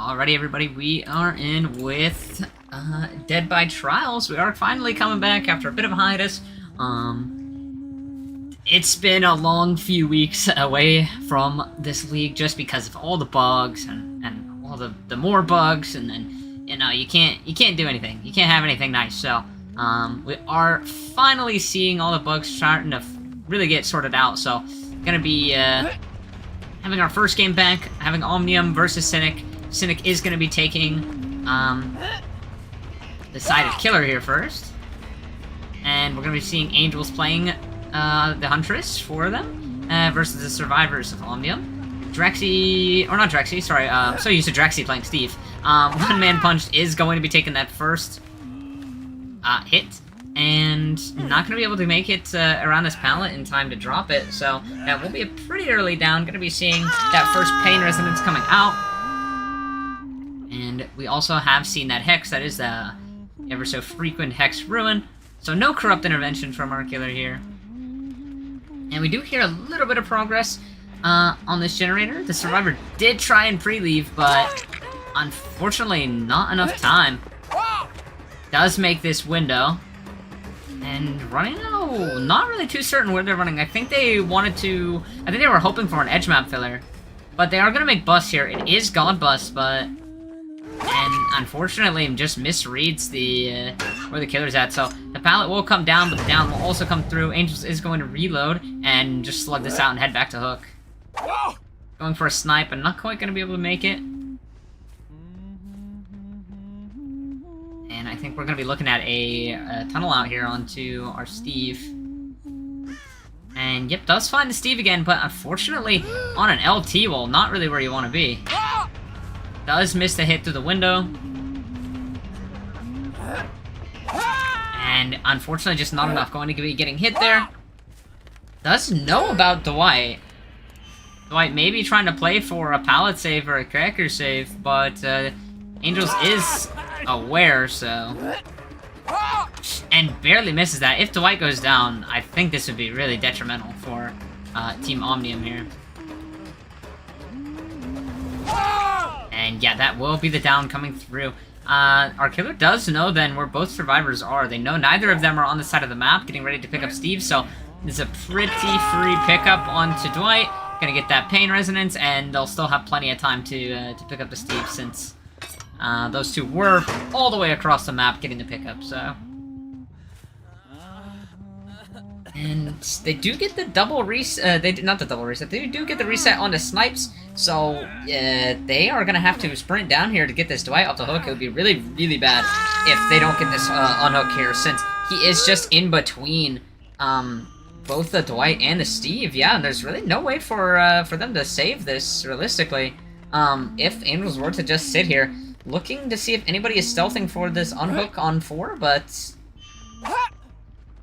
Alrighty, everybody, we are in with Dead by Trials. We are finally coming back after a bit of a hiatus. It's been a long few weeks away from this league just because of all the bugs and all the more bugs, and then you can't do anything. You can't have anything nice. So we are finally seeing all the bugs starting to really get sorted out. So gonna be having our first game back, having Omnium versus Cynic. Cynic is going to be taking the side of Killer here first. And we're going to be seeing Angels playing the Huntress for them versus the Survivors of Omnium. Drexy, or not Drexy, sorry, I'm so used to Drexy playing Steve. One Man Punched is going to be taking that first hit. And not going to be able to make it around this pallet in time to drop it. So that will be a pretty early down. Going to be seeing that first Pain Resonance coming out. And we also have seen that Hex, that is the ever so frequent Hex Ruin. So no Corrupt Intervention from our killer here. And we do hear a little bit of progress on this generator. The Survivor did try and pre-leave, but unfortunately not enough time. Does make this window. And running, no, not really too certain where they're running. I think they were hoping for an edge map filler. But they are going to make Bus here. It is God Bus, but... And unfortunately, just misreads the where the killer's at. So the pallet will come down, but the down will also come through. Angels is going to reload and just slug this out and head back to Hook. Going for a snipe, and not quite going to be able to make it. And I think we're going to be looking at a tunnel out here onto our Steve. And yep, does find the Steve again, but unfortunately on an LT wall, not really where you want to be. Does miss the hit through the window. And unfortunately just not enough. Going to be getting hit there. Does know about Dwight. Dwight may be trying to play for a pallet save or a cracker save, but Angels is aware, so... And barely misses that. If Dwight goes down, I think this would be really detrimental for Team Omnium here. And yeah, that will be the down coming through. Our killer does know then where both survivors are. They know neither of them are on the side of the map getting ready to pick up Steve, so it's a pretty free pickup onto Dwight. Gonna get that Pain Resonance, and they'll still have plenty of time to pick up the Steve since those two were all the way across the map getting the pickup, so... And they do get the double reset, not the double reset, they do get the reset on the snipes, so they are going to have to sprint down here to get this Dwight off the hook. It would be really, really bad if they don't get this unhook here, since he is just in between both the Dwight and the Steve. Yeah, and there's really no way for them to save this, realistically, if Angels were to just sit here, looking to see if anybody is stealthing for this unhook on 4, but...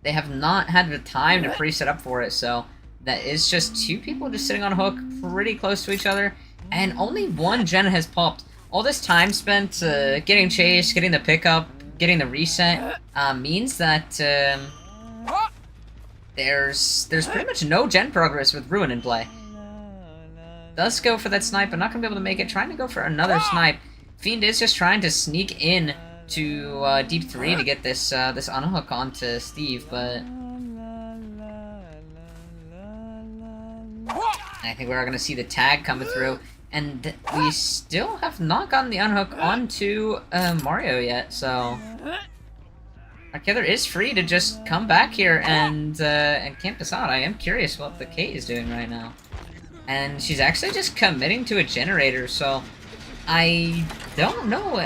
They have not had the time to pre-set up for it, so that is just two people just sitting on Hook pretty close to each other, and only one gen has popped. All this time spent getting chased, getting the pickup, getting the reset, means that there's pretty much no gen progress with Ruin in play. Does go for that snipe, but not going to be able to make it. Trying to go for another snipe. Fiend is just trying to sneak in to Deep 3 to get this this unhook onto Steve, but I think we are going to see the tag coming through, and we still have not gotten the unhook onto Mario yet, so our killer is free to just come back here and camp this out. I am curious what the Kate is doing right now, and she's actually just committing to a generator, so I don't know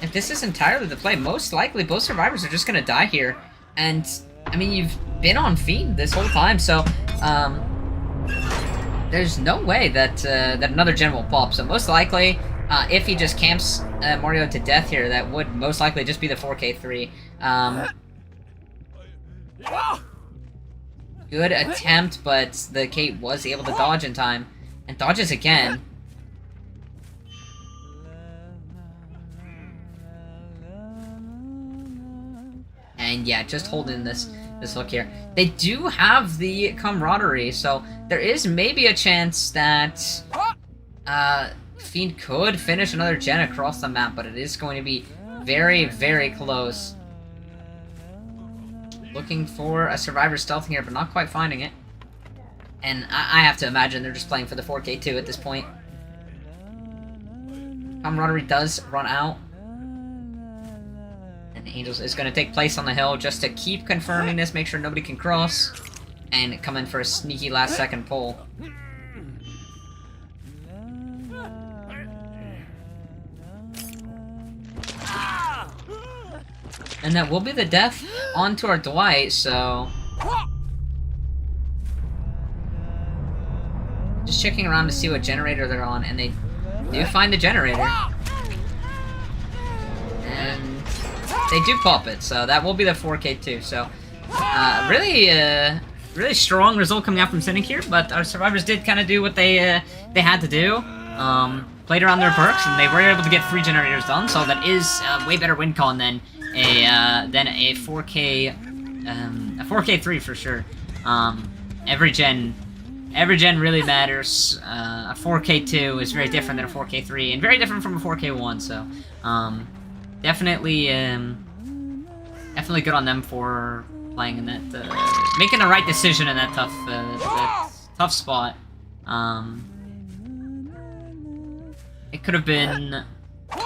if this is entirely the play. Most likely, both survivors are just gonna die here. And, I mean, you've been on Fiend this whole time, so, there's no way that, that another gen will pop. So most likely, if he just camps Mario to death here, that would most likely just be the 4K3. Good attempt, but the Kate was able to dodge in time. And dodges again. And yeah, just holding this hook here. They do have the camaraderie, so there is maybe a chance that Fiend could finish another gen across the map, but it is going to be very, very close. Looking for a Survivor stealth here, but not quite finding it. And I have to imagine they're just playing for the 4K2 at this point. Camaraderie does run out. And Angels is going to take place on the hill just to keep confirming this, make sure nobody can cross. And come in for a sneaky last second pull. And that will be the death onto our Dwight, so... Just checking around to see what generator they're on, and they do find the generator. And they do pop it, so that will be the 4K2. So, really strong result coming out from Cynic here, but our survivors did kind of do what they had to do. Played around their perks, and they were able to get 3 generators done, so that is a way better win con than a 4K3 for sure. Every gen really matters. A 4K2 is very different than a 4K3, and very different from a 4K1. So, definitely good on them for playing in that, making the right decision in that tough spot. It could have been.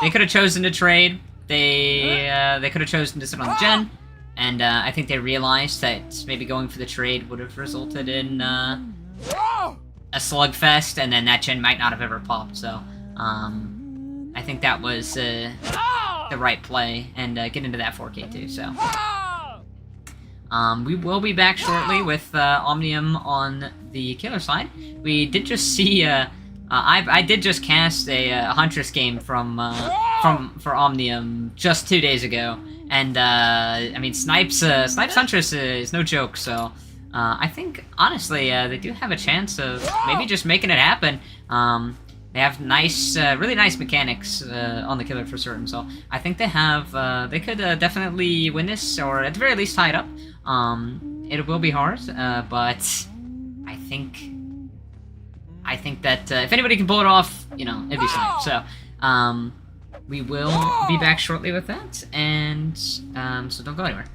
They could have chosen to trade. They could have chosen to sit on the gen, and I think they realized that maybe going for the trade would have resulted in a slugfest, and then that gen might not have ever popped. So I think that was the right play, and get into that 4K2. So we will be back shortly with Omnium on the killer side. We did just see I did just cast a Huntress game for Omnium just 2 days ago, and I mean Snipes Huntress is no joke. So I think honestly they do have a chance of maybe just making it happen. They have really nice mechanics on the killer for certain. So I think they have they could definitely win this, or at the very least tie it up. It will be hard, but I think that if anybody can pull it off, you know, it'd be Cynic. So, we will be back shortly with that, and so don't go anywhere.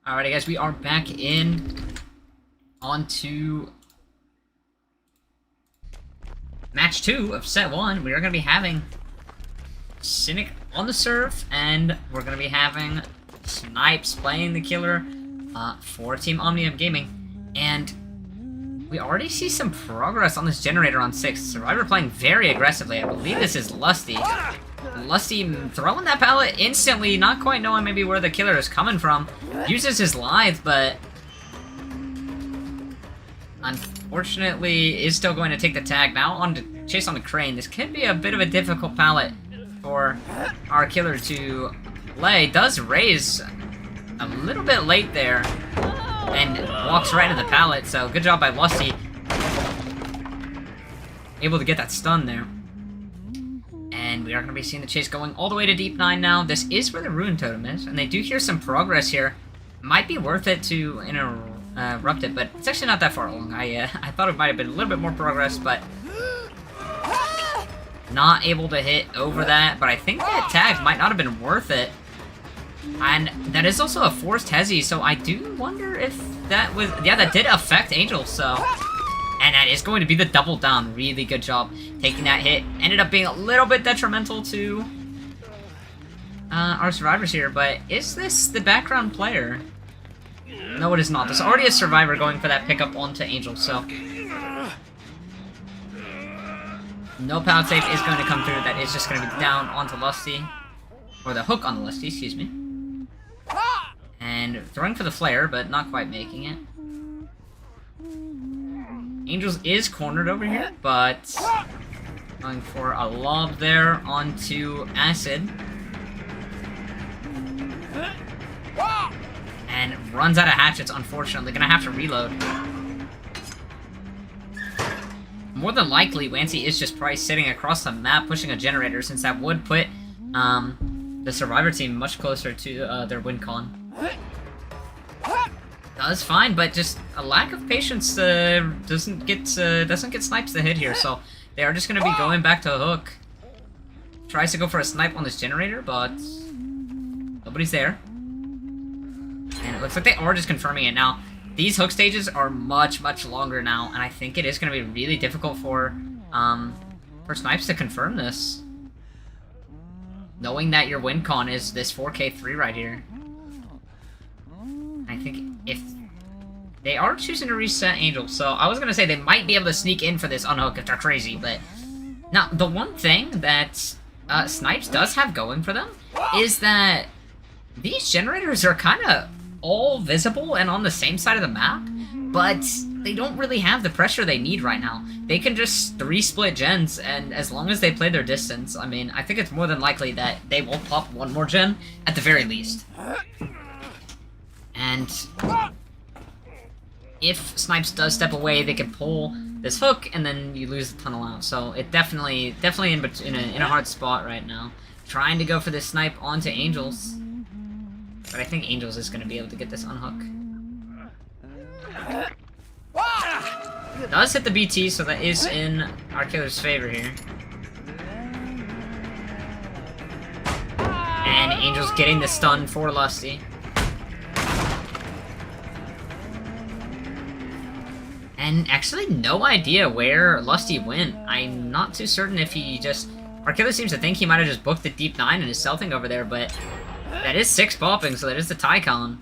Alrighty, guys, we are back in onto match 2 of set 1. We are going to be having Cynic on the serve, and we're going to be having Snipes playing the killer for Team Omnium Gaming. And we already see some progress on this generator on 6. Survivor playing very aggressively. I believe this is Lusty. Lusty throwing that pallet instantly, not quite knowing maybe where the killer is coming from. Uses his lithe, but unfortunately is still going to take the tag. Now on to chase on the crane. This could be a bit of a difficult pallet for our killer to lay. Does raise a little bit late there and walks right into the pallet, so good job by Lusty. Able to get that stun there. And we are going to be seeing the chase going all the way to Deep 9 now. This is where the Ruin Totem is, and they do hear some progress here. Might be worth it to interrupt it, but it's actually not that far along. I thought it might have been a little bit more progress, but not able to hit over that. But I think that tag might not have been worth it. And that is also a forced hezi, so I do wonder if that was... Yeah, that did affect Angel, so... And that is going to be the double down. Really good job taking that hit. Ended up being a little bit detrimental to our survivors here, but is this the background player? No, it is not. There's already a survivor going for that pickup onto Angel, so... No pallet save is going to come through. That is just going to be down onto Lusty. Or the hook on the Lusty, excuse me. And throwing for the flare, but not quite making it. Angels is cornered over here, but going for a lob there onto Acid. And runs out of hatchets, unfortunately. Gonna have to reload. More than likely, Wancy is just probably sitting across the map pushing a generator, since that would put the Survivor team much closer to their win con. Does fine, but just a lack of patience doesn't get Snipes the hit here, so they are just going to be going back to hook. Tries to go for a snipe on this generator, but nobody's there. And it looks like they are just confirming it now. These hook stages are much, much longer now, and I think it is going to be really difficult for snipes to confirm this. Knowing that your win con is this 4K3 right here. I think if they are choosing to reset Angel, so I was going to say they might be able to sneak in for this unhook if they're crazy, but now the one thing that Snipes does have going for them is that these generators are kind of all visible and on the same side of the map, but they don't really have the pressure they need right now. They can just 3-split gens, and as long as they play their distance, I mean, I think it's more than likely that they will pop one more gen at the very least. And if Snipes does step away, they can pull this hook, and then you lose the tunnel out. So it definitely in a hard spot right now. Trying to go for this snipe onto Angels. But I think Angels is going to be able to get this unhook. Does hit the BT, so that is in our killer's favor here. And Angels getting the stun for Lusty. And actually no idea where Lusty went. I'm not too certain if he just... Our killer seems to think he might have just booked the deep 9 and is stealthing over there, but... That is 6 popping, so that is the Tycon.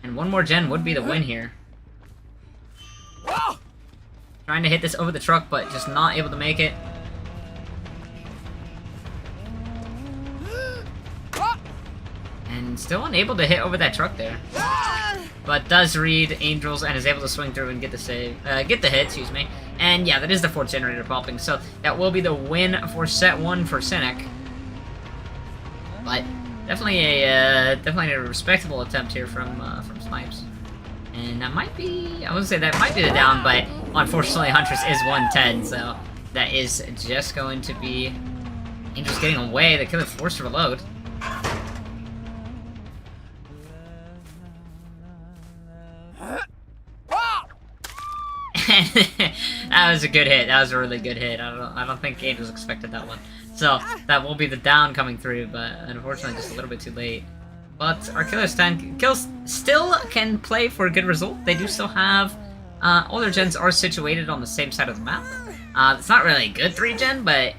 And one more gen would be the win here. Trying to hit this over the truck, but just not able to make it. And still unable to hit over that truck there. But does read Angels and is able to swing through and get the save, get the hit, excuse me. And yeah, that is the 4th generator popping, so that will be the win for set 1 for Cynic. But definitely a respectable attempt here from Snipes. And that might be, I would say that might be the down, but unfortunately Huntress is 110, so that is just going to be Angels getting away. The killer forced to reload. That was a good hit. That was a really good hit. I don't think Angels expected that one. So that will be the down coming through, but unfortunately just a little bit too late. But our killer's 10 kills still can play for a good result. They do still have all their gens are situated on the same side of the map. It's not really a good 3-gen, but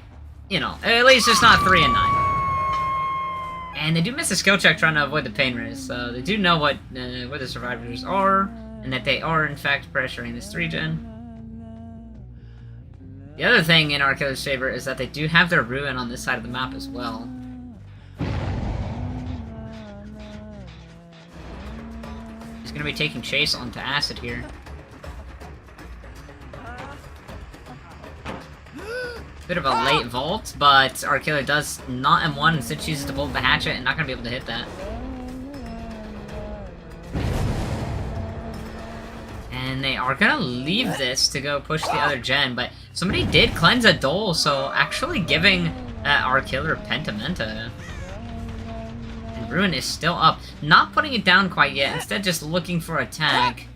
you know, at least it's not 3 and 9. And they do miss a skill check trying to avoid the pain raise, so they do know what where the survivors are, and that they are in fact pressuring this 3-gen. The other thing in our killer's favor is that they do have their ruin on this side of the map as well. He's going to be taking chase onto Acid here. Bit of a late vault, but our killer does not M1, instead chooses to bolt the hatchet and not going to be able to hit that. And they are going to leave this to go push the other gen, but somebody did cleanse a Dole, so actually giving our killer Pentimenta. And Ruin is still up. Not putting it down quite yet, instead just looking for a tag.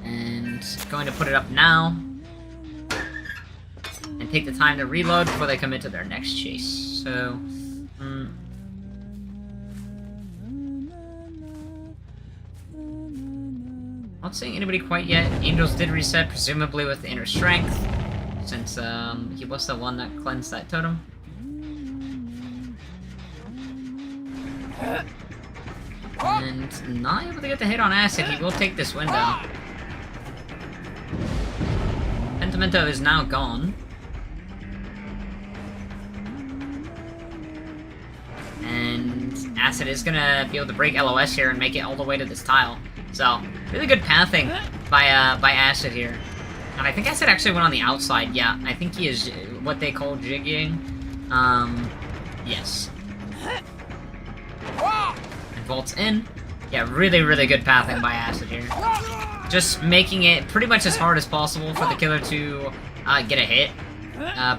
And going to put it up now. And take the time to reload before they commit to their next chase. So... Not seeing anybody quite yet. Angels did reset, presumably with the inner strength, since he was the one that cleansed that totem. And not able to get the hit on Acid. He will take this window. Pentimento is now gone. And Acid is gonna be able to break LOS here and make it all the way to this tile. So, really good pathing by Acid here. And I think Acid actually went on the outside, yeah. I think he is what they call jigging. Yes. And Volt's in. Yeah, really, really good pathing by Acid here. Just making it pretty much as hard as possible for the killer to get a hit.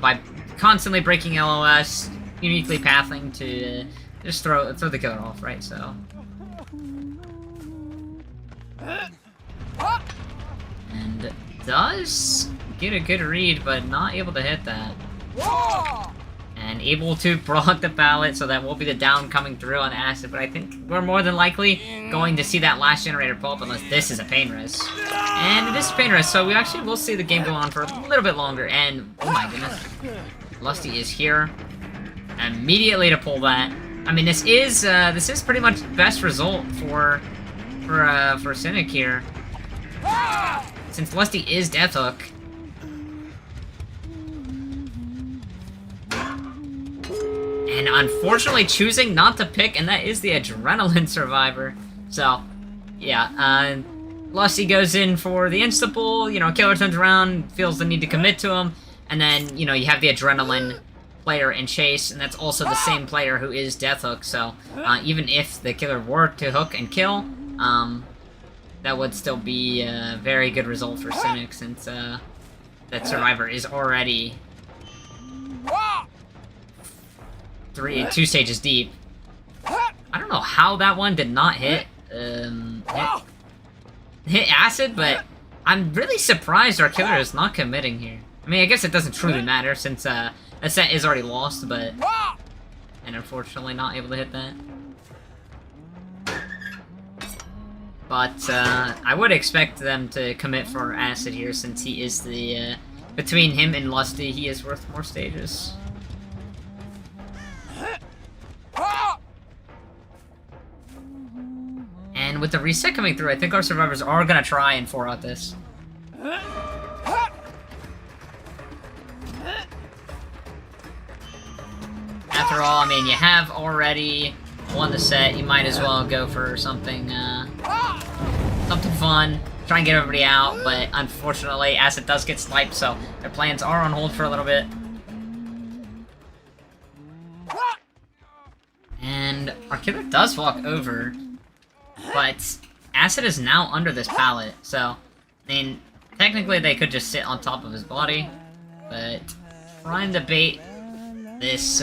By constantly breaking LOS, uniquely pathing to just throw the killer off, right? So... And does get a good read, but not able to hit that. And able to block the pallet, so that will be the down coming through on acid, but I think we're more than likely going to see that last generator pull up unless this is a pain risk. And it is a pain risk, so we actually will see the game go on for a little bit longer, and oh my goodness. Lusty is here immediately to pull that. I mean, this is pretty much the best result for Cynic here. Since Lusty is Death Hook. And unfortunately choosing not to pick, and that is the Adrenaline Survivor. So, yeah, Lusty goes in for the insta-pull, you know, Killer turns around, feels the need to commit to him, and then, you know, you have the Adrenaline player in Chase, and that's also the same player who is Death Hook, so even if the Killer were to hook and kill, that would still be a very good result for Cynic, since that Survivor is already 2 stages deep. I don't know how that one did not hit acid, but I'm really surprised our Killer is not committing here. I mean, I guess it doesn't truly matter since a set is already lost, but and unfortunately not able to hit that. But I would expect them to commit for acid here, since he is the between him and Lusty, he is worth more stages. And with the reset coming through, I think our survivors are gonna try and 4-out this. After all, I mean, you have already won the set, you might as well go for something, something fun, try and get everybody out, but unfortunately, Acid does get sniped, so their plans are on hold for a little bit. And our Killer does walk over, but Acid is now under this pallet, so, I mean, technically they could just sit on top of his body, but trying to bait this,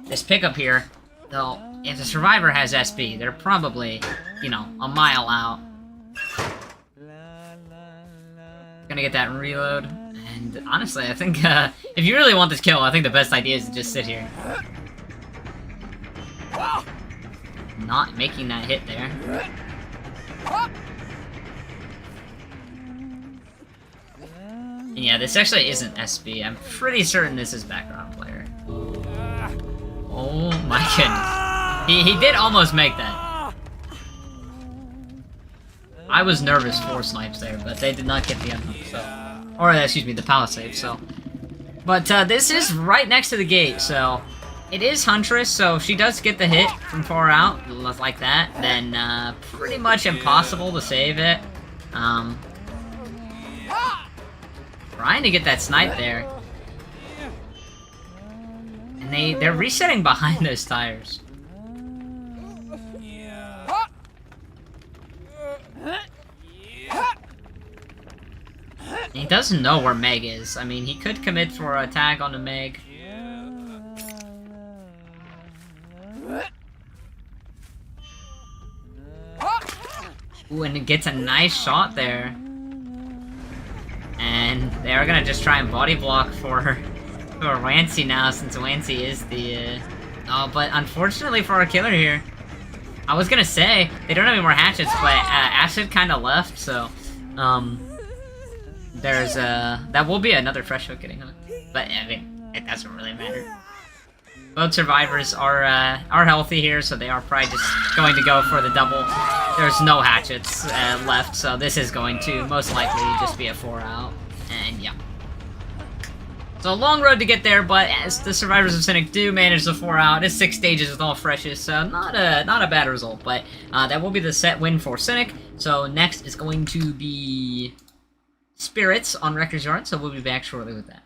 this pickup here, though, if the Survivor has SB, they're probably, you know, a mile out. Gonna get that reload, and honestly, I think, if you really want this kill, I think the best idea is to just sit here. Not making that hit there. And yeah, this actually isn't SB. I'm pretty certain this is background player. Oh my goodness. He did almost make that. I was nervous for snipes there, but they did not get the unhook, so... Or, excuse me, the palisade, so... But, this is right next to the gate, so... It is Huntress, so if she does get the hit from far out, like that, then, pretty much impossible to save it. Trying to get that snipe there. And they're resetting behind those tires. And he doesn't know where Meg is. I mean, he could commit for a tag on the Meg. Ooh, and it gets a nice shot there. And they're gonna just try and body block for Wancy now, since Wancy is the, Oh, but unfortunately for our Killer here, I was gonna say, they don't have any more hatchets, but Acid kinda left, so, there's, that will be another fresh hook getting hooked. But, I mean, it doesn't really matter. Both survivors are healthy here, so they are probably just going to go for the double. There's no hatchets left, so this is going to most likely just be a 4-out. And yeah. So a long road to get there, but as the survivors of Cynic do manage the 4-out, it's 6 stages with all freshes, so not a bad result. But that will be the set win for Cynic. So next is going to be Spirits on Wrecker's Yard, so we'll be back shortly with that.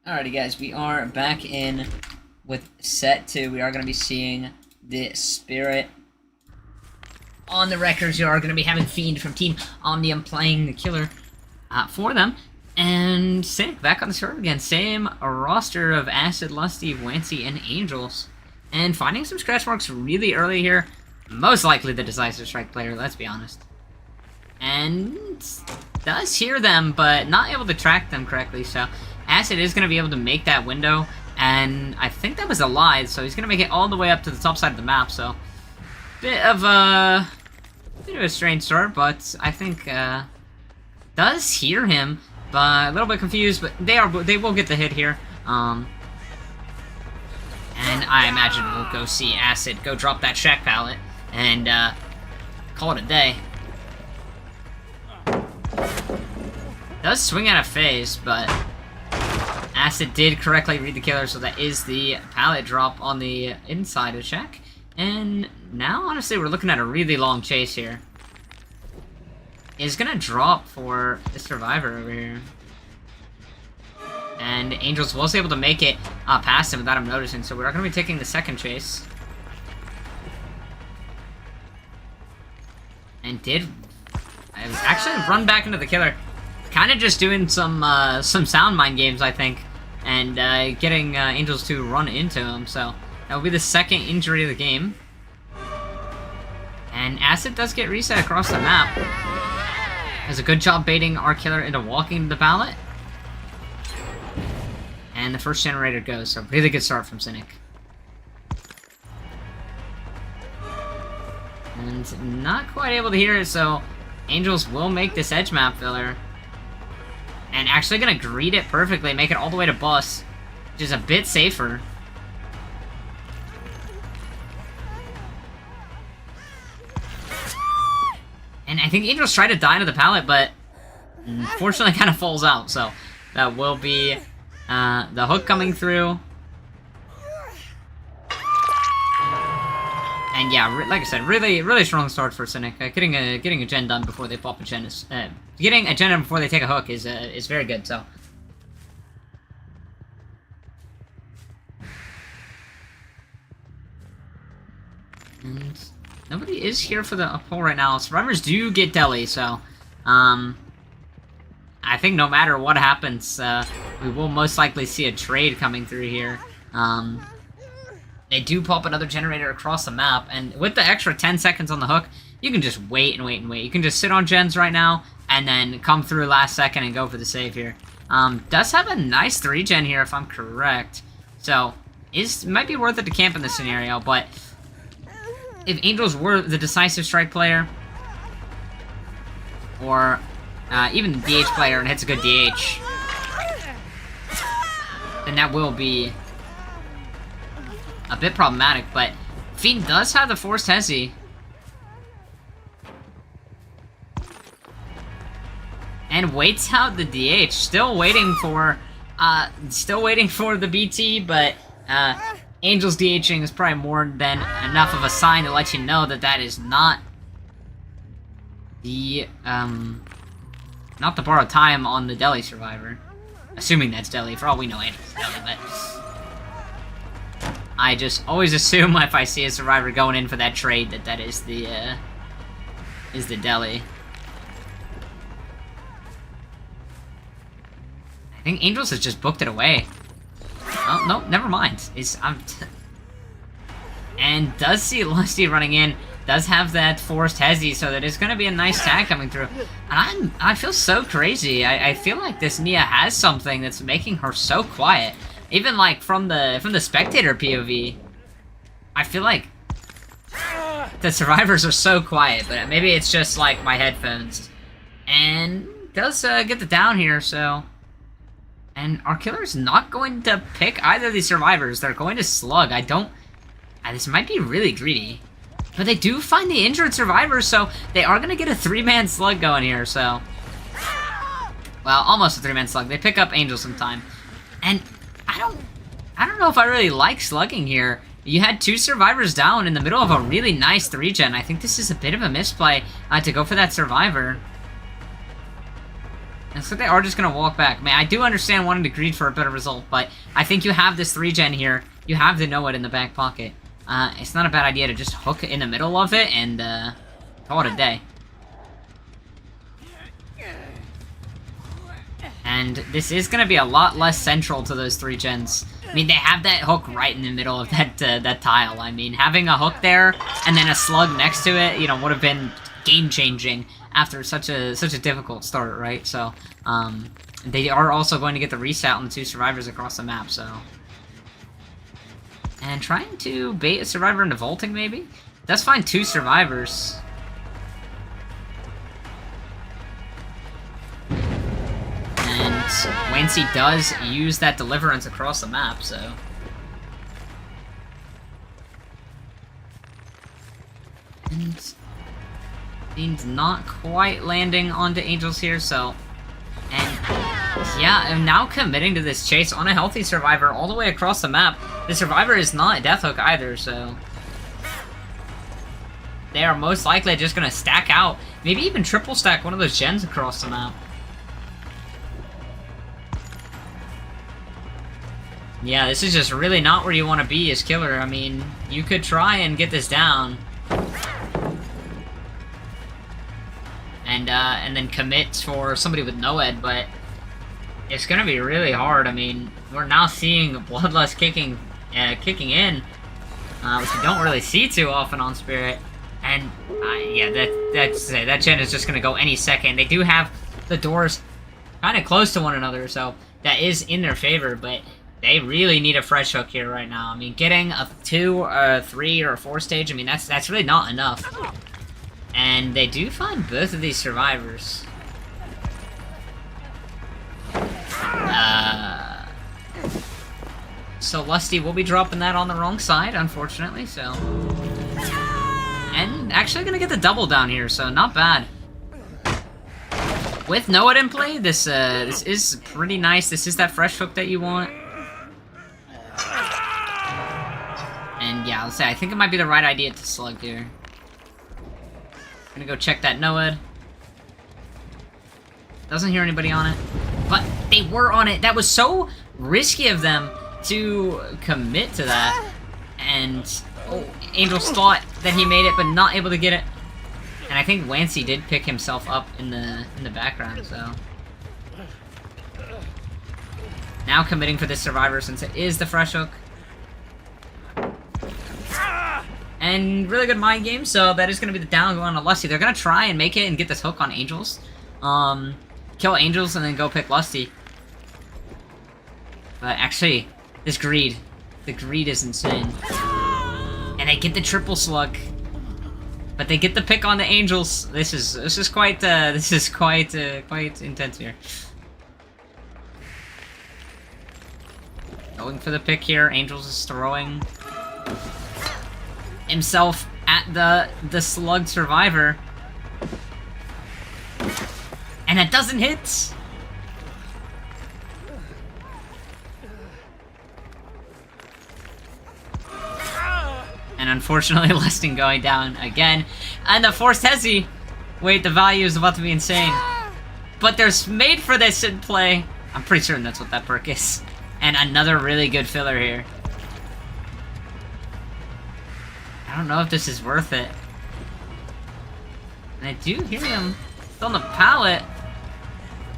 Alrighty, guys, we are back in with set 2. We are going to be seeing the Spirit. On the records, you are going to be having Fiend from Team Omnium playing the killer for them. And Cynic back on the server again. Same roster of Acid, Lusty, Wancy, and Angels. And finding some scratch marks really early here. Most likely the Decisive Strike player, let's be honest. And does hear them, but not able to track them correctly. So Acid is going to be able to make that window. And I think that was a lie, so he's going to make it all the way up to the top side of the map. So bit of a strange start, but I think does hear him, but a little bit confused. But they will get the hit here. And I imagine we'll go see Acid go drop that shack pallet and call it a day. Does swing out of phase, but Acid did correctly read the killer, so that is the pallet drop on the inside of the shack. And now, honestly, we're looking at a really long chase here. Is gonna drop for the survivor over here. And Angels was able to make it past him without him noticing, so we're gonna be taking the second chase. And did actually run back into the killer. Kind of just doing some sound mind games, I think, and getting Angels to run into him. So that will be the second injury of the game. And Acid does get reset across the map. Does a good job baiting our killer into walking the pallet. And the first generator goes, so really good start from Cynic. And not quite able to hear it, so Angels will make this edge map filler. And actually gonna greet it perfectly, make it all the way to bus, which is a bit safer. And I think Angels tried to die into the pallet, but unfortunately kind of falls out, so that will be the hook coming through. And yeah, like I said, really strong start for Cynic. Getting a gen done before they pop a gen is getting a gen done before they take a hook is very good. So. And nobody is here for the pull right now. Survivors do get deli, so I think no matter what happens, we will most likely see a trade coming through here. They do pop another generator across the map, and with the extra 10 seconds on the hook, you can just wait and wait and wait. You can just sit on gens right now, and then come through last second and go for the save here. Does have a nice 3-gen here, if I'm correct. So, might be worth it to camp in this scenario, but if Angels were the Decisive Strike player, or even the DH player and hits a good DH, then that will be a bit problematic, but Fiend does have the forced hesi. And waits out the DH, still waiting for the BT, but Angel's DHing is probably more than enough of a sign to let you know that that is not the borrowed time on the deli survivor. Assuming that's deli, for all we know Angel's deli, but I just always assume if I see a survivor going in for that trade that is the deli. I think Angels has just booked it away. Oh, no, never mind. And does see Lusty running in. Does have that forced hesi, so that is going to be a nice tag coming through. And I feel so crazy. I feel like this Nia has something that's making her so quiet. Even like from the spectator POV, I feel like the survivors are so quiet, but maybe it's just like my headphones. And does get the down here, so. And our killer's not going to pick either of these survivors. They're going to slug. This might be really greedy. But they do find the injured survivors, so they are going to get a 3-man slug going here, so. Well, almost a 3-man slug. They pick up Angel sometime. And I don't know if I really like slugging here. You had 2 survivors down in the middle of a really nice 3-gen. I think this is a bit of a misplay to go for that survivor. And so they are just going to walk back. I mean, I do understand wanting to greed for a better result, but I think you have this 3-gen here. You have the Know It in the back pocket. It's not a bad idea to just hook in the middle of it and call it a day. And this is going to be a lot less central to those 3-gens. I mean, they have that hook right in the middle of that tile. I mean, having a hook there and then a slug next to it, you know, would have been game-changing after such a difficult start, right? So, they are also going to get the reset on the 2 survivors across the map, so... And trying to bait a survivor into vaulting, maybe? Does find 2 survivors. And Wancy does use that deliverance across the map, so... And... Fiend's not quite landing onto Angels here, so... And... Yeah, I'm now committing to this chase on a healthy survivor all the way across the map. The survivor is not a death hook either, so... They are most likely just gonna stack out. Maybe even triple stack one of those gens across the map. Yeah, this is just really not where you want to be as killer. I mean, you could try and get this down. And then commit for somebody with no ed, but it's gonna be really hard. I mean, we're now seeing Bloodlust kicking in, which you don't really see too often on Spirit. And yeah, that gen is just gonna go any second. They do have the doors kind of close to one another, so that is in their favor. But they really need a fresh hook here right now. I mean, getting a 2, 3, or 4 stage. I mean, that's really not enough. And they do find both of these survivors. So Lusty will be dropping that on the wrong side, unfortunately, so... And actually gonna get the double down here, so not bad. With Noah in play, this is pretty nice. This is that fresh hook that you want. And yeah, let's say, I think it might be the right idea to slug here. Gonna go check that Noed. Doesn't hear anybody on it. But they were on it. That was so risky of them to commit to that. And oh, Angels thought that he made it, but not able to get it. And I think Wancy did pick himself up in the background, so. Now committing for this survivor since it is the fresh hook. And really good mind game, so that is going to be the down going on Lusty. They're going to try and make it and get this hook on Angels. Kill Angels and then go pick Lusty. But actually, this greed. The greed is insane. And they get the triple slug. But they get the pick on the Angels. This is quite intense here. Going for the pick here. Angels is throwing himself at the slug survivor. And it doesn't hit! And unfortunately, Leston going down again. And the forced hesi! Wait, the value is about to be insane. But there's made for this in play. I'm pretty certain that's what that perk is. And another really good filler here. I don't know if this is worth it. And I do hear him still on the pallet.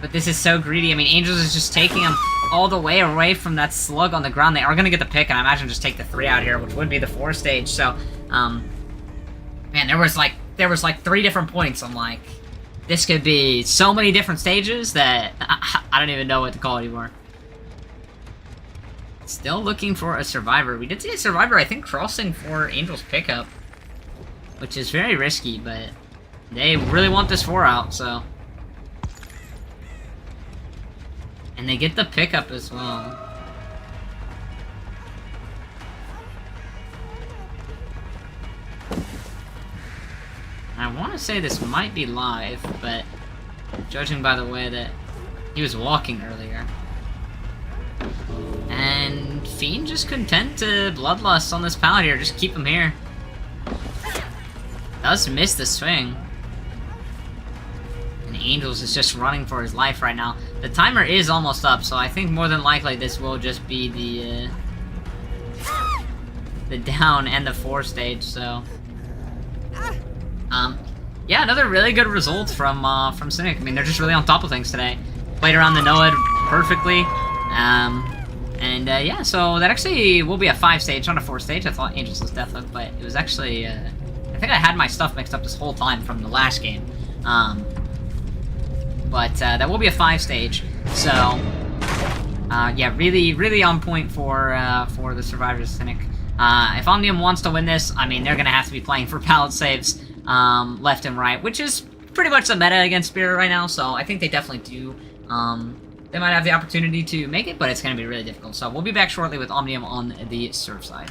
But this is so greedy. I mean, Angels is just taking him all the way away from that slug on the ground. They are going to get the pick, and I imagine just take the 3 out here, which would be the 4 stage. So, man, there was like 3 different points. I'm like, this could be so many different stages that I don't even know what to call it anymore. Still looking for a survivor. We did see a survivor, I think, crossing for Angel's pickup, which is very risky, but they really want this 4 out, so. And they get the pickup as well. I want to say this might be live, but judging by the way that he was walking earlier. And Fiend just content to Bloodlust on this pallet here. Just keep him here. Does miss the swing. And Angels is just running for his life right now. The timer is almost up, so I think more than likely this will just be the down and the 4 stage, so... yeah, another really good result from Cynic. I mean, they're just really on top of things today. Played around the Noad perfectly. Yeah, so that actually will be a 5 stage, not a 4 stage. I thought Angels was Death Hook, but it was actually, I think I had my stuff mixed up this whole time from the last game. That will be a 5 stage. So, yeah, really on point for the Survivors Cynic. If Omnium wants to win this, I mean, they're gonna have to be playing for pallet saves, left and right, which is pretty much the meta against Spirit right now, so I think they definitely do, they might have the opportunity to make it, but it's gonna be really difficult. So we'll be back shortly with Omnium on the serve side.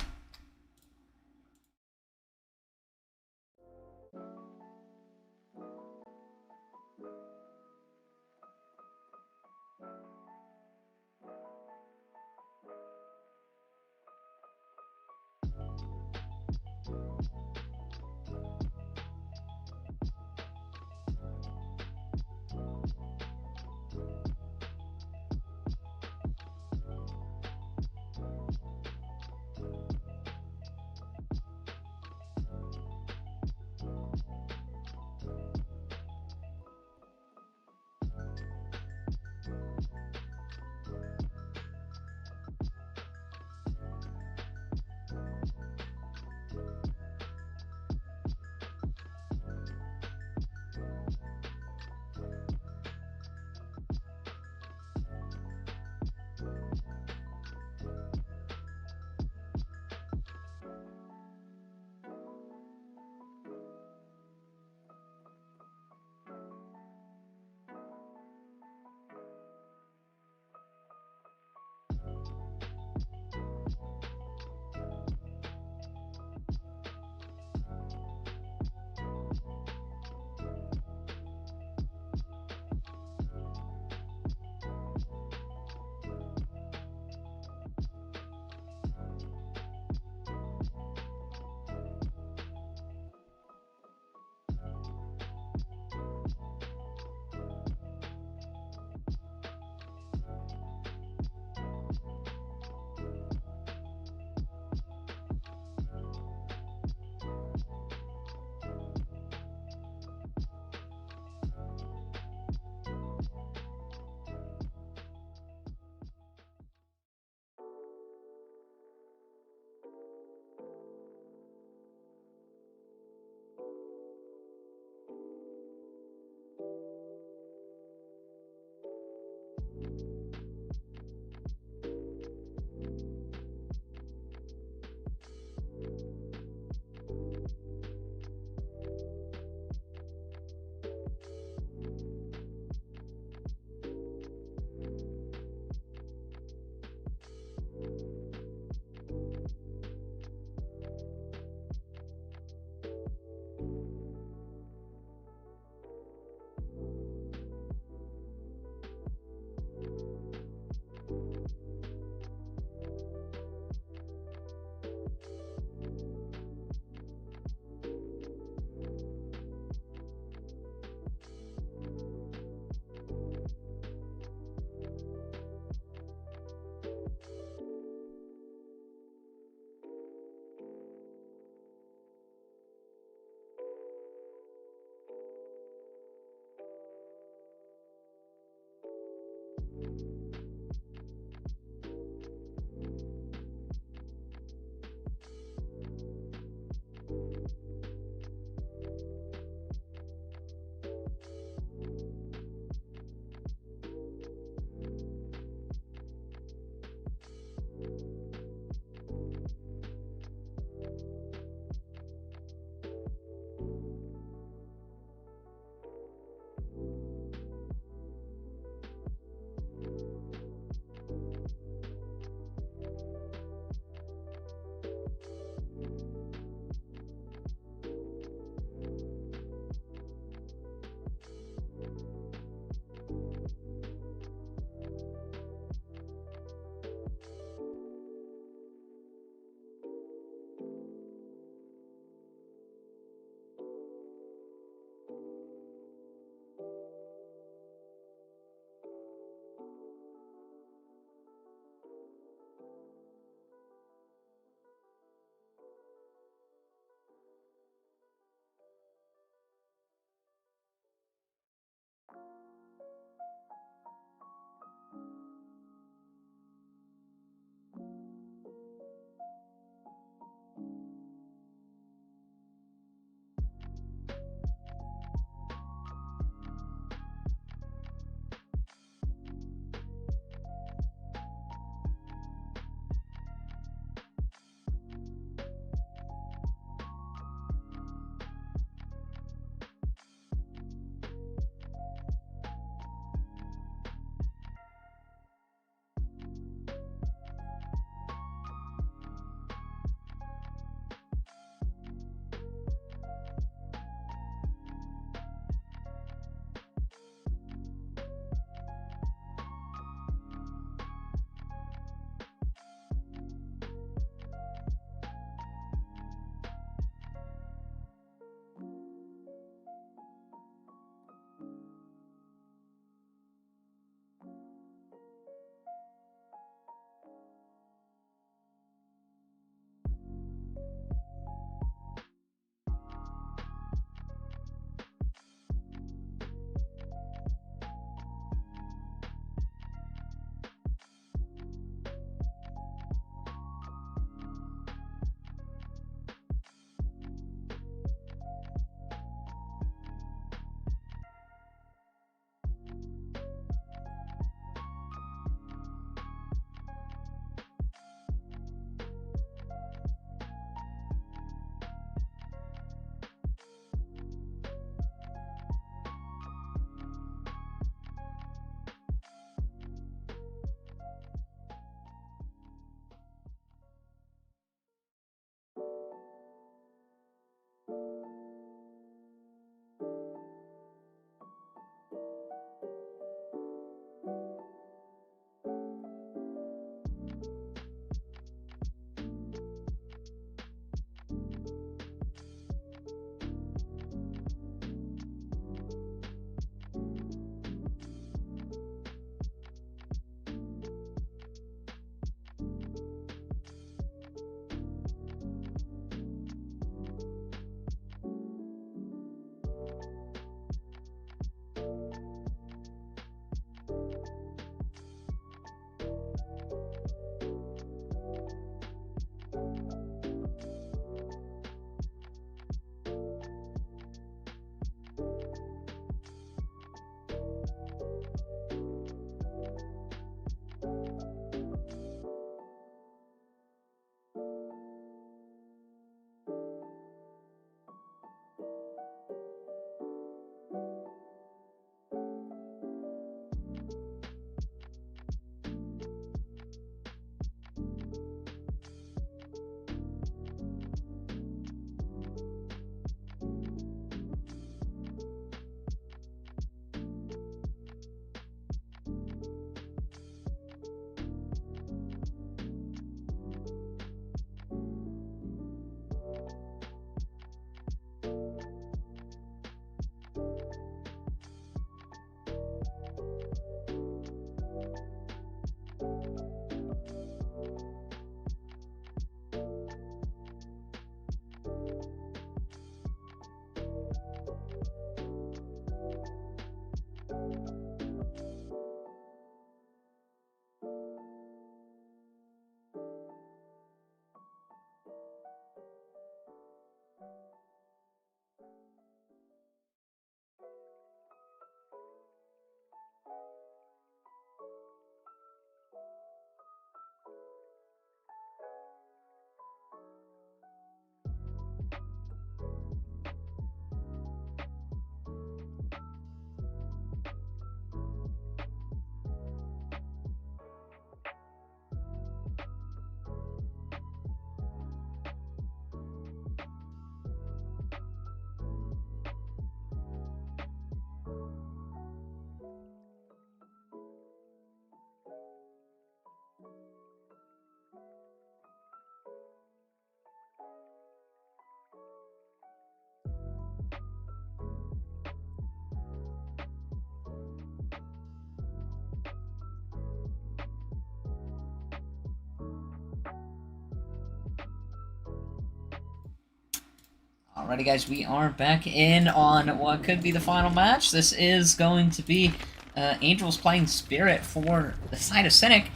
Alrighty, guys, we are back in on what could be the final match. This is going to be Angels playing Spirit for the side of Cynic.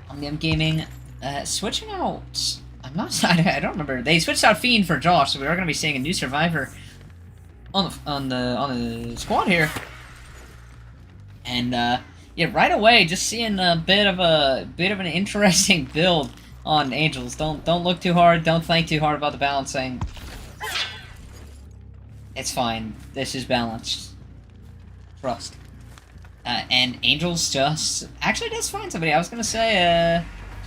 Omnium Gaming switching out. I don't remember. They switched out Fiend for Josh, so we are going to be seeing a new survivor on the squad here. And yeah, right away, just seeing a bit of an interesting build on Angels. Don't look too hard. Don't think too hard about the balancing. It's fine. This is balanced. Trust. And Angels just actually does find somebody. I was gonna say,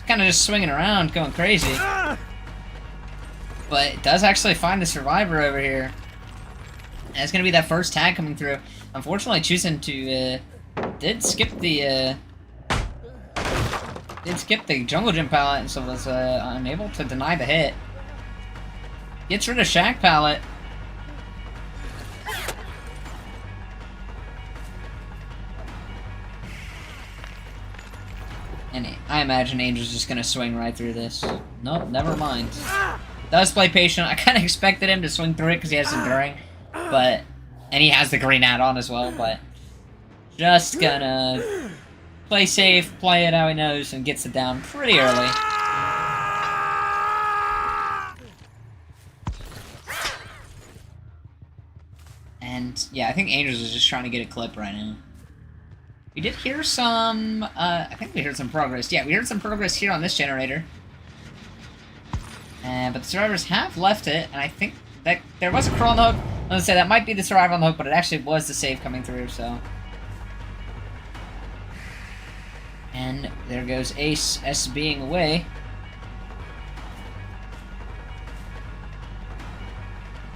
kind of just swinging around, going crazy. But it does actually find the survivor over here. And it's gonna be that first tag coming through. Unfortunately, choosing to did skip the jungle gym pallet, and so was unable to deny the hit. Gets rid of Shack pallet. And I imagine Angel's just gonna swing right through this. Nope, never mind. Does play patient. I kind of expected him to swing through it because he has Enduring, and he has the green add-on as well. But just gonna play safe, play it how he knows, and gets it down pretty early. And yeah, I think Angels is just trying to get a clip right now. We did hear some, I think we heard some progress. Yeah, we heard some progress here on this generator. But the survivors have left it, and I think that there was a crawl on the hook. I was gonna say, that might be the survivor on the hook, but it actually was the save coming through, so. And there goes Ace, S being away.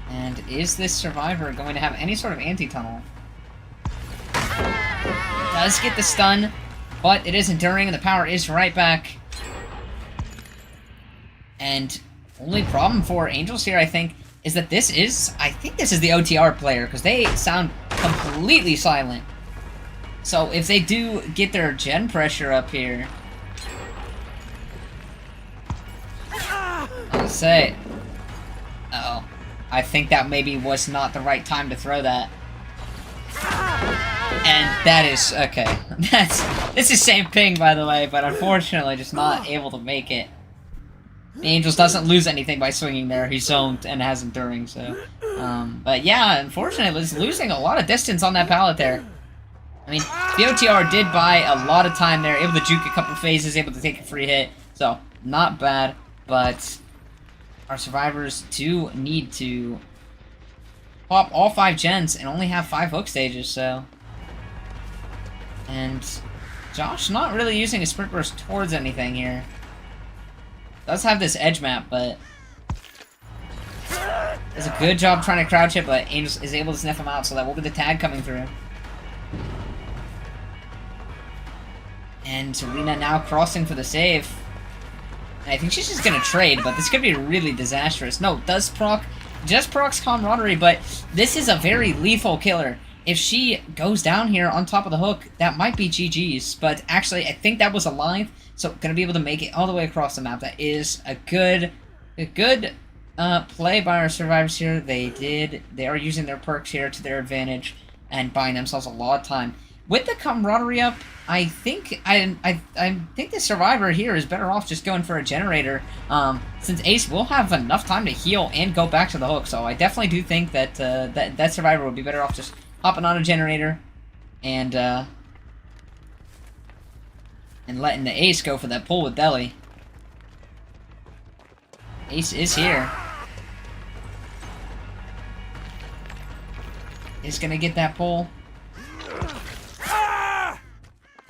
And is this survivor going to have any sort of anti-tunnel? Does get the stun, but it is enduring, and the power is right back. And only problem for Angels here, I think, is that this is the OTR player, because they sound completely silent. So if they do get their gen pressure up here, I'll say, uh-oh, I think that maybe was not the right time to throw that. And that is, okay, this is same ping, by the way, but unfortunately just not able to make it. The Angels doesn't lose anything by swinging there. He's zoned and has Enduring, so. But yeah, unfortunately, he's losing a lot of distance on that pallet there. I mean, the OTR did buy a lot of time there, able to juke a couple phases, able to take a free hit, so not bad, but our survivors do need to pop all 5 gens and only have 5 hook stages, so. And Josh not really using a sprint burst towards anything here. Does have this edge map, but does a good job trying to crouch it, but Angels is able to sniff him out, so that will be the tag coming through. And Serena now crossing for the save. And I think she's just gonna trade, but this could be really disastrous. No, does proc, just procs camaraderie, but this is a very lethal killer. If she goes down here on top of the hook, that might be GG's, but actually I think that was alive, so gonna be able to make it all the way across the map. That is a good play by our survivors here. They are using their perks here to their advantage and buying themselves a lot of time. With the camaraderie up, I think the survivor here is better off just going for a generator, since Ace will have enough time to heal and go back to the hook. So I definitely do think that that survivor would be better off just hopping on a generator and letting the Ace go for that pull with Deli. Ace is here. Is gonna get that pull.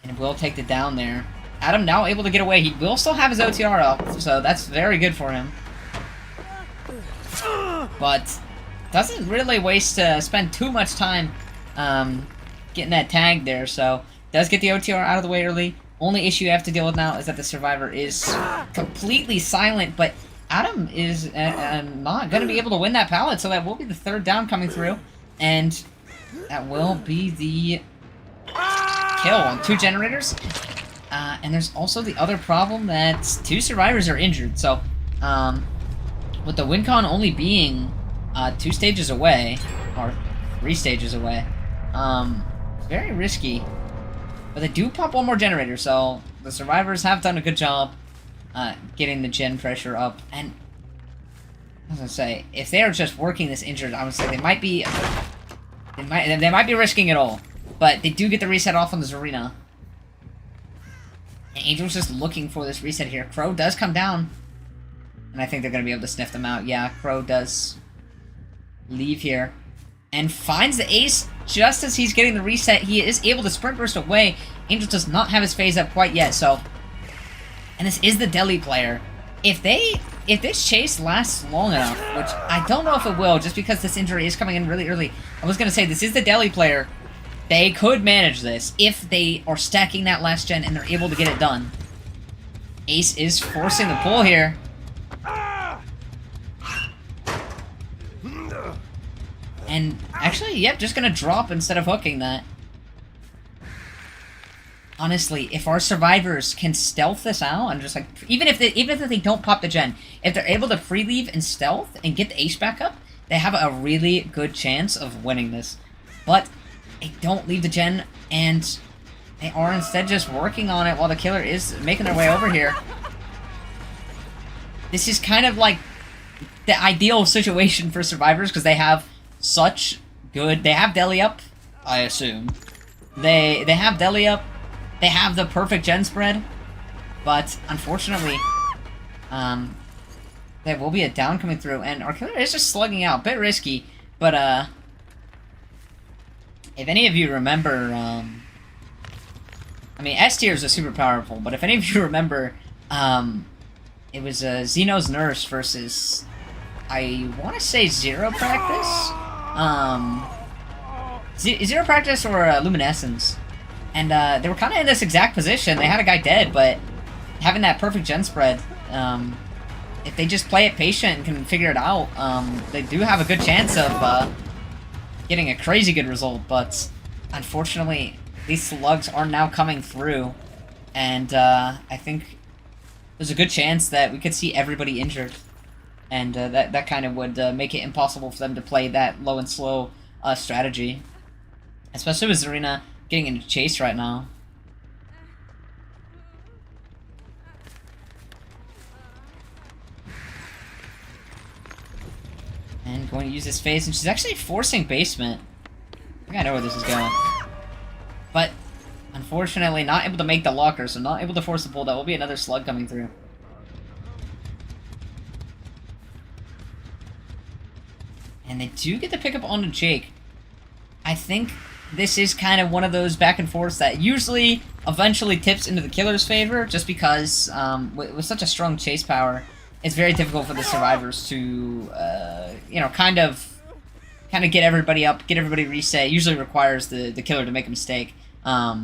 And will take the down there. Adam now able to get away. He will still have his OTR up, so that's very good for him. But doesn't really spend too much time getting that tag there, so does get the OTR out of the way early. Only issue you have to deal with now is that the survivor is completely silent, but Adam is not going to be able to win that pallet, so that will be the 3rd down coming through, and that will be the kill on 2 generators. And there's also the other problem that 2 survivors are injured, so with the win con only being 2 stages away, or 3 stages away. Very risky. But they do pop one more generator, so the survivors have done a good job getting the gen pressure up. And I was gonna say, if they are just working this injured, I would say they might be risking it all. But they do get the reset off on the Zarina. And Angel's just looking for this reset here. Crow does come down. And I think they're gonna be able to sniff them out. Yeah, Crow does leave here. And finds the ace just as he's getting the reset. He is able to sprint burst away. Angel does not have his phase up quite yet, so... And this is the Deli player. If this chase lasts long enough, which I don't know if it will, just because this injury is coming in really early. I was gonna say, this is the Deli player. They could manage this if they are stacking that last gen and they're able to get it done. Ace is forcing the pull here. And actually, yep, just gonna drop instead of hooking that. Honestly, if our survivors can stealth this out and just like, even if they don't pop the gen, if they're able to free leave and stealth and get the ace back up, they have a really good chance of winning this. But they don't leave the gen, and they are instead just working on it while the killer is making their way over here. This is kind of like the ideal situation for survivors because they have such good... They have Deli up, I assume. They have Deli up. They have the perfect gen spread. But, unfortunately, there will be a down coming through. And our killer is just slugging out. Bit risky. But, if any of you remember, I mean, S tiers are super powerful. But if any of you remember, it was Xeno's Nurse versus... I want to say Zero Practice? Zero Practice or Luminescence. And they were kind of in this exact position. They had a guy dead, but having that perfect gen spread, if they just play it patient and can figure it out, they do have a good chance of getting a crazy good result. But unfortunately, these slugs are now coming through. And I think there's a good chance that we could see everybody injured. And that kind of would make it impossible for them to play that low and slow strategy. Especially with Zarina getting into chase right now. And going to use this phase, and she's actually forcing basement. I think I know where this is going. But, unfortunately, not able to make the locker, so not able to force the pull. That will be another slug coming through. And they do get the pickup onto Jake. I think this is kind of one of those back and forths that usually eventually tips into the killer's favor, just because with such a strong chase power, it's very difficult for the survivors to, you know, kind of get everybody up, get everybody reset. It usually requires the killer to make a mistake. But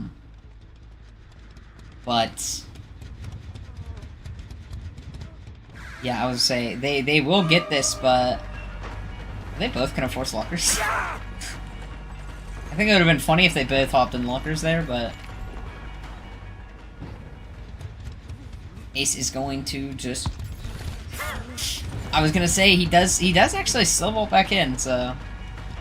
yeah, I would say they will get this, but are they both gonna force lockers? I think it would have been funny if they both hopped in lockers there, but Ace is going to just... I was gonna say he does actually slow vault back in, so...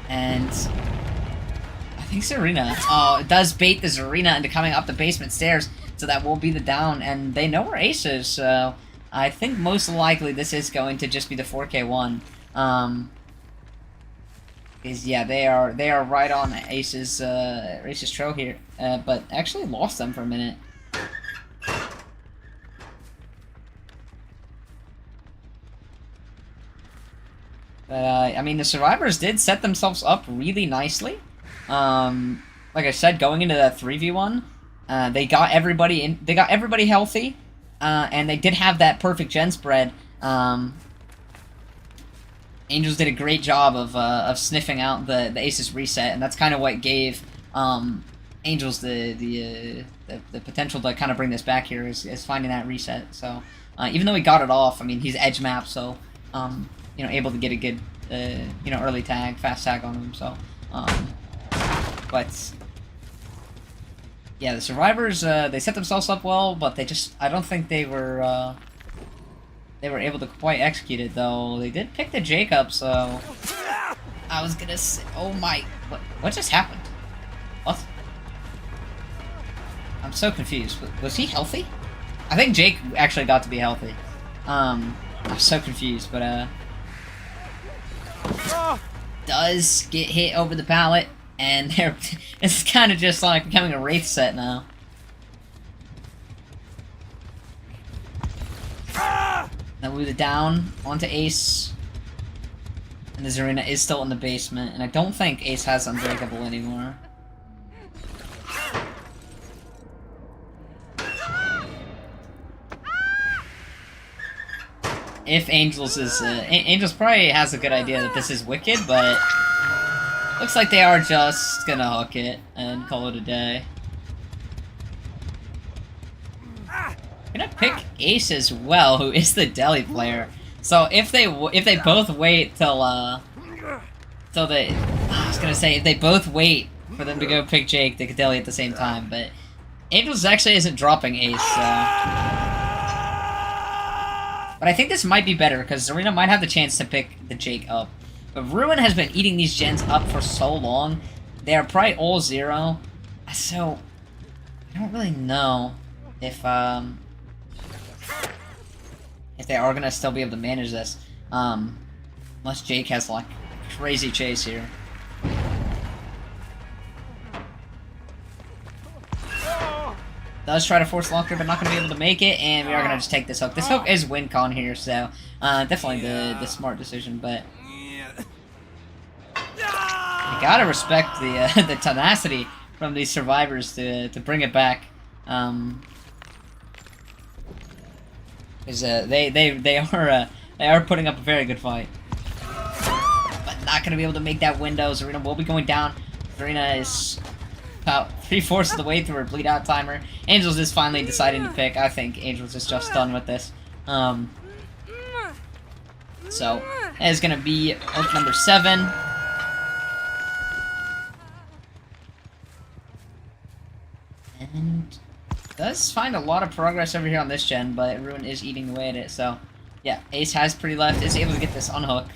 And I think Zarina... Oh, it does bait the Zarina into coming up the basement stairs, so that will be the down, and they know where Ace is, so I think most likely this is going to just be the 4K1. Yeah, they are right on Ace's trail here, but actually lost them for a minute. But I mean, the survivors did set themselves up really nicely. Like I said, going into that 3v1, they got everybody in. They got everybody healthy, and they did have that perfect gen spread. Angels did a great job of sniffing out the Aces reset, and that's kind of what gave Angels the potential to kind of bring this back here is finding that reset. So even though he got it off, I mean, he's edge map, so you know, able to get a good you know, early tag, fast tag on him. So but yeah, the survivors they set themselves up well, but they just, I don't think they were able to quite execute it, though. They did pick the Jake up, so I was gonna say, oh my, what just happened? What? I'm so confused. Was he healthy? I think Jake actually got to be healthy. I'm so confused, but does get hit over the pallet, and there, it's kind of just like becoming a Wraith set now. Now move it down onto Ace. And the Zarina is still in the basement, and I don't think Ace has Unbreakable anymore. If Angels is, Angels probably has a good idea that this is wicked, but looks like they are just gonna hook it and call it a day. Gonna pick Ace as well, who is the deli player. So if they both wait till I was gonna say if they both wait for them to go pick Jake, they could deli at the same time. But Angels actually isn't dropping Ace, so. But I think this might be better because Zarina might have the chance to pick the Jake up. But Ruin has been eating these gens up for so long; they are probably all 0. So I don't really know if they are gonna still be able to manage this, unless Jake has like crazy chase here. Does try to force locker, but not gonna be able to make it, and we are gonna just take this hook. This hook is win con here, so definitely the smart decision. But you gotta respect the the tenacity from these survivors to bring it back. Because they are putting up a very good fight, but not gonna be able to make that window. Zarina will be going down. Zarina is about 3/4 of the way through her bleed out timer. Angels is finally deciding to pick. I think Angels is just done with this. So that is gonna be hook number 7. And does find a lot of progress over here on this gen, but Ruin is eating away at it, so yeah, Ace has pretty left, is able to get this unhook.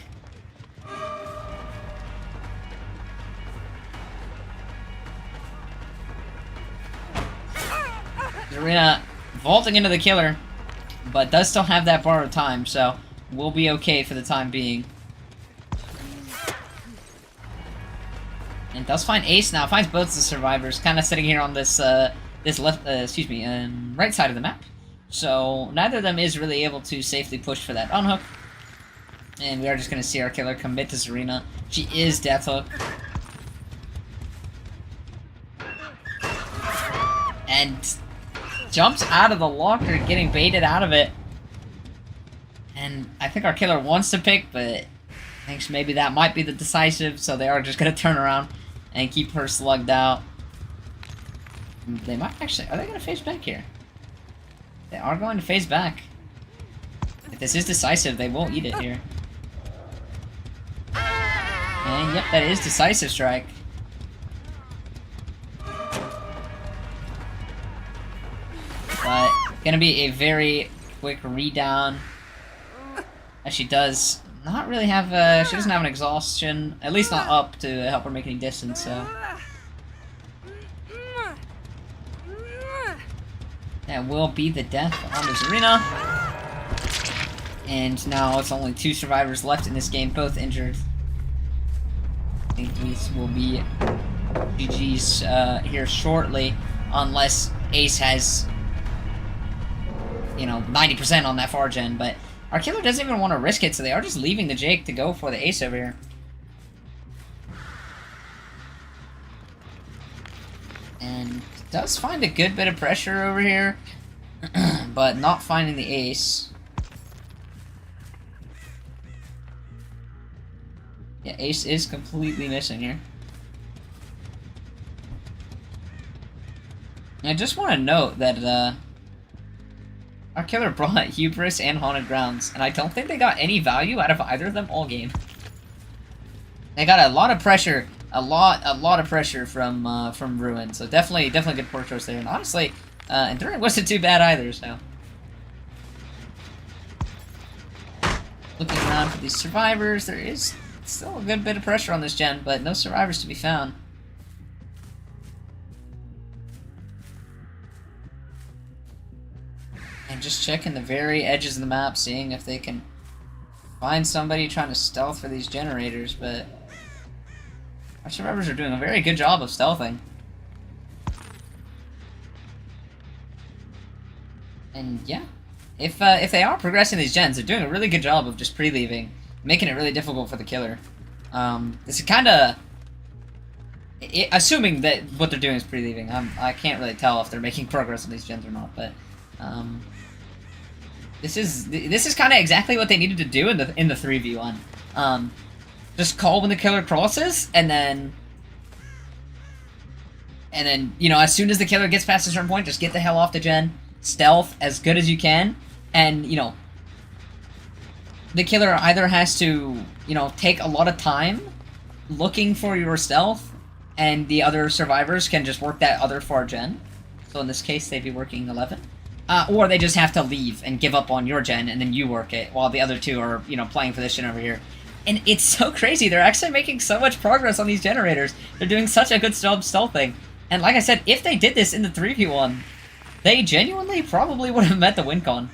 Zarina vaulting into the killer, but does still have that borrowed time, so we'll be okay for the time being. And does find Ace now, finds both the survivors, kind of sitting here on this this left, right side of the map. So neither of them is really able to safely push for that unhook. And we are just going to see our killer commit to Zarina. She is death hook. And jumps out of the locker, getting baited out of it. And I think our killer wants to pick, but thinks maybe that might be the decisive, so they are just going to turn around and keep her slugged out. They might actually... Are they going to phase back here? They are going to phase back. If this is decisive, they will eat it here. And yep, that is decisive strike. But gonna be a very quick redown. As she does not really have she doesn't have an exhaustion, at least not up to help her make any distance, so. That will be the death on the Zarina. And now it's only 2 survivors left in this game, both injured. I think these will be GG's here shortly, unless Ace has, you know, 90% on that far gen, but our killer doesn't even want to risk it, so they are just leaving the Jake to go for the Ace over here. And does find a good bit of pressure over here, but not finding the Ace. Yeah, Ace is completely missing here. And I just want to note that our killer brought Hubris and Haunted Grounds, and I don't think they got any value out of either of them all game. They got a lot of pressure, a lot of pressure from Ruin, so definitely good port choice there. And honestly, Enduring wasn't too bad either. So looking around for these survivors, there is still a good bit of pressure on this gen, but no survivors to be found. And just checking the very edges of the map, seeing if they can find somebody trying to stealth for these generators, but our survivors are doing a very good job of stealthing. And yeah, if they are progressing these gens, they're doing a really good job of just pre-leaving, making it really difficult for the killer. This is kind of... assuming that what they're doing is pre-leaving. I can't really tell if they're making progress on these gens or not, but... This is kind of exactly what they needed to do in the 3v1. Just call when the killer crosses, and then you know, as soon as the killer gets past a certain point, just get the hell off the gen, stealth as good as you can, and you know, the killer either has to, you know, take a lot of time looking for your stealth, and the other survivors can just work that other far gen. So in this case, they'd be working 11. Or they just have to leave and give up on your gen, and then you work it, while the other two are, you know, playing for this gen over here. And it's so crazy, they're actually making so much progress on these generators. They're doing such a good job stealthing. And like I said, if they did this in the 3v1, they genuinely probably would have met the win con.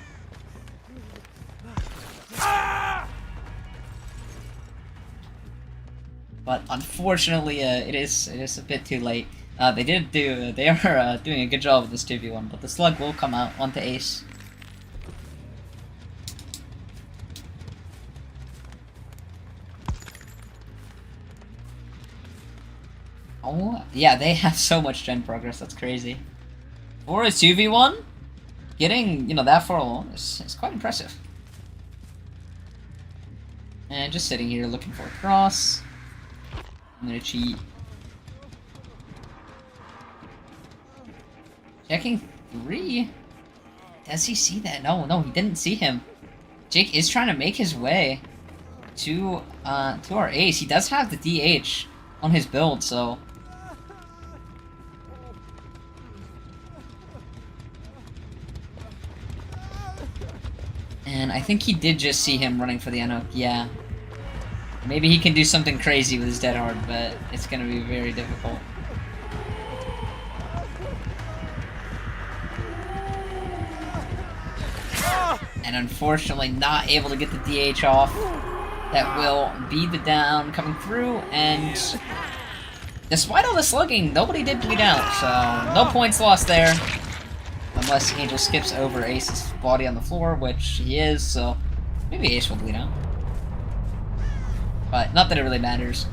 But unfortunately, it is a bit too late. They are doing a good job with this 2v1, but the slug will come out onto Ace. Oh, yeah, they have so much gen progress, that's crazy. For a 2v1, getting, you know, that far along is quite impressive. And just sitting here looking for a cross. I'm gonna cheat. Checking 3. Does he see that? No, he didn't see him. Jake is trying to make his way to our Ace. He does have the DH on his build, so... And I think he did just see him running for the Anok. Yeah. Maybe he can do something crazy with his Dead Hard, but it's gonna be very difficult. And unfortunately not able to get the DH off. That will be the down coming through, and despite all the slugging, nobody did bleed out, so no points lost there. Unless Angel skips over Ace's body on the floor, which he is, so maybe Ace will bleed out. But not that it really matters.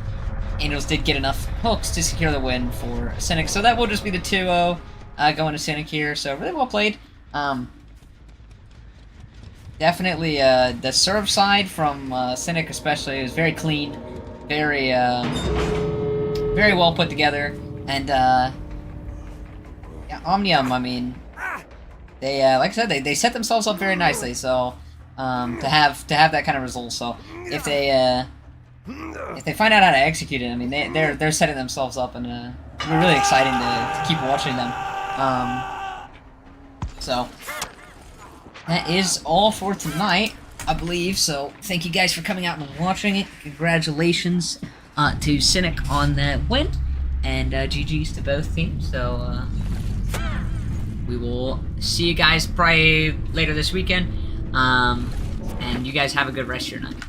Angels did get enough hooks to secure the win for Cynic, so that will just be the 2-0 going to Cynic here, so really well played. Definitely the serve side from Cynic especially was very clean, very well put together, and yeah, Omnium, I mean, they like I said, they set themselves up very nicely, so to have that kind of result. So if they find out how to execute it, I mean, they're setting themselves up, and it'll be really exciting to keep watching them. So that is all for tonight, I believe. So thank you guys for coming out and watching it. Congratulations to Cynic on that win, and GG's to both teams. So we will see you guys probably later this weekend, and you guys have a good rest of your night.